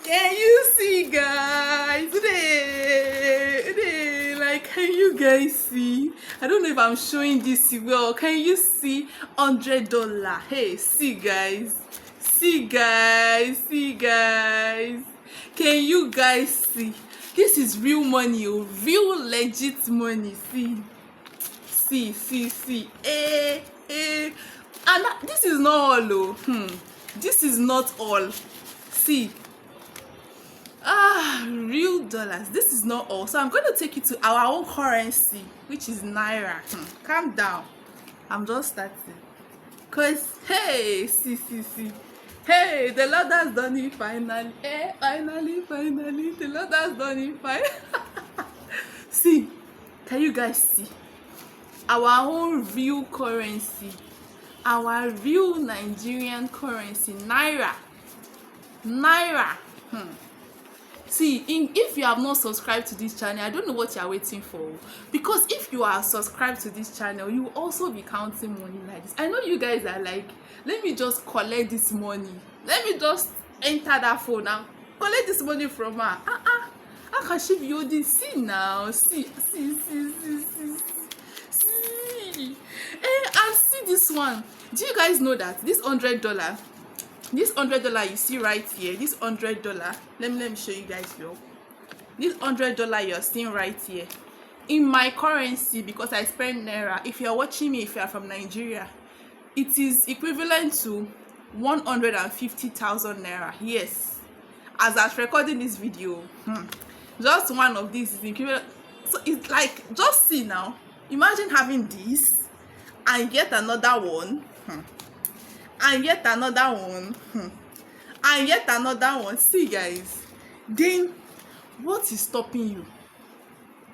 Can you see, guys? Like, can you guys see? I don't know if I'm showing this well. Can you see? $100. Hey, see, guys. See, guys. See, guys. Can you guys see? This is real money, oh, real legit money. See. And this is not all, oh. This is not all. See. Real dollars. This is not all. So I'm going to take you to our own currency, which is naira. Calm down. I'm just starting. Cause hey, see. Hey, the Lord has done it finally. Finally, the Lord has done it finally. See, can you guys see? Our own real currency, our real Nigerian currency, naira. See, if you have not subscribed to this channel, I don't know what you are waiting for, because if you are subscribed to this channel, you will also be counting money like this. I know you guys are like, let me just collect this money, let me just enter that phone and collect this money from her. How can she be holding? See now, see. And see this one. Do you guys know that this $100, you see right here, this $100, let me show you guys here. This $100 you're seeing right here, in my currency, because I spend naira, if you're watching me, if you're from Nigeria, it is equivalent to 150,000 naira. Yes, as I was recording this video, just one of these is equivalent. So it's like, just see now, imagine having this and yet another one, and yet another one, and yet another one. See, guys, then what is stopping you?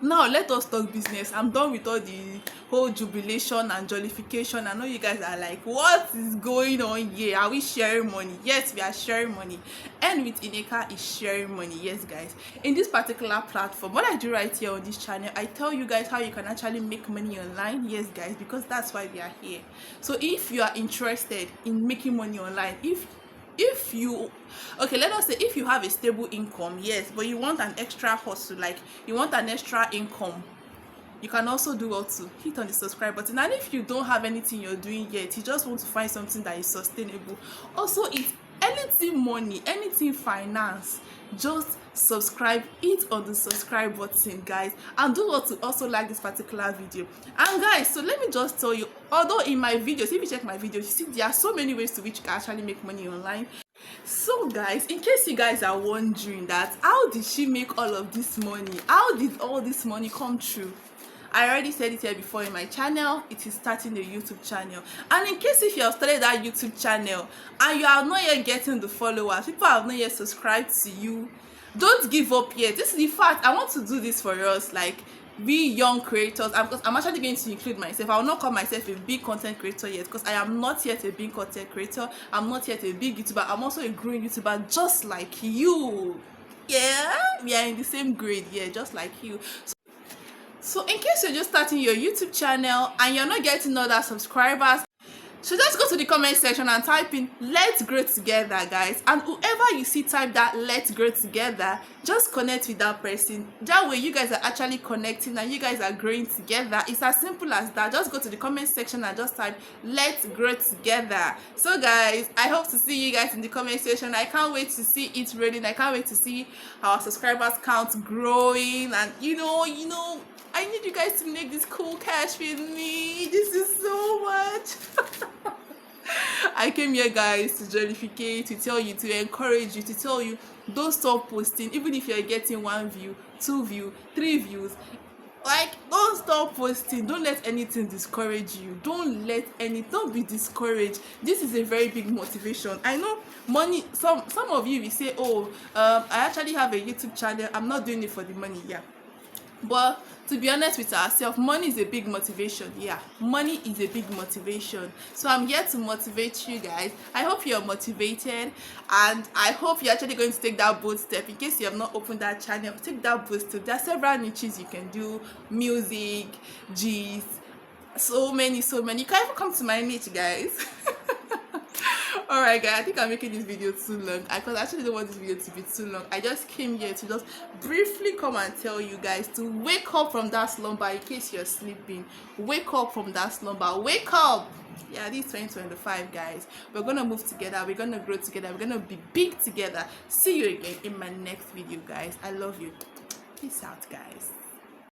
Now let us talk business. I'm done with all the whole jubilation and jollification. I know you guys are like, what is going on here? Are we sharing money? Yes, we are sharing money. And with Nneka is sharing money. Yes, guys, in this particular platform, what I do right here on this channel, I tell you guys how you can actually make money online. Yes, guys, because that's why we are here. So if you are interested in making money online, if you, okay, let us say if you have a stable income, yes, but you want an extra hustle, like you want an extra income, you can also do well to hit on the subscribe button. And if you don't have anything you're doing yet, you just want to find something that is sustainable, also it's anything money, anything finance, just subscribe, hit on the subscribe button, guys, and do what to also like this particular video. And guys, so let me just tell you, although in my videos, if you check my videos, you see there are so many ways to which you can actually make money online. So guys, in case you guys are wondering that how did she make all of this money, how did all this money come true, I already said it here before in my channel. It is starting a YouTube channel. And in case if you have started that YouTube channel and you are not yet getting the followers, people have not yet subscribed to you, don't give up yet. This is the fact. I want to do this for us, like we young creators. I'm actually going to include myself. I will not call myself a big content creator yet, because I am not yet a big content creator. I'm not yet a big YouTuber. I'm also a growing YouTuber, just like you. Yeah, we are in the same grade. Yeah, just like you. So in case you're just starting your YouTube channel and you're not getting other subscribers, so just go to the comment section and type in "let's grow together," guys, and whoever you see type that "let's grow together," just connect with that person. That way you guys are actually connecting and you guys are growing together. It's as simple as that. Just go to the comment section and just type "let's grow together." So guys, I hope to see you guys in the comment section. I can't wait to see it rolling. I can't wait to see our subscribers count growing, and you know I need you guys to make this cool cash with me. This is so much. I came here, guys, to jollificate, to tell you, to encourage you, to tell you, don't stop posting. Even if you're getting 1 view, 2 view, 3 views, like, don't stop posting. Don't let anything discourage you. Don't be discouraged. This is a very big motivation. I know money, some of you will say, oh, I actually have a YouTube channel, I'm not doing it for the money. Yeah, but to be honest with ourselves, money is a big motivation. Yeah, money is a big motivation. So I'm here to motivate you guys. I hope you're motivated, and I hope you're actually going to take that bold step. In case you have not opened that channel, take that bold step. There are several niches you can do: music, gist, so many. You can even come to my niche, guys. All right, guys, I think I'm making this video too long. I actually don't want this video to be too long. I just came here to just briefly come and tell you guys to wake up from that slumber in case you're sleeping. Wake up from that slumber. Wake up. Yeah, this 2025, guys. We're gonna move together. We're gonna grow together. We're gonna be big together. See you again in my next video, guys. I love you. Peace out, guys.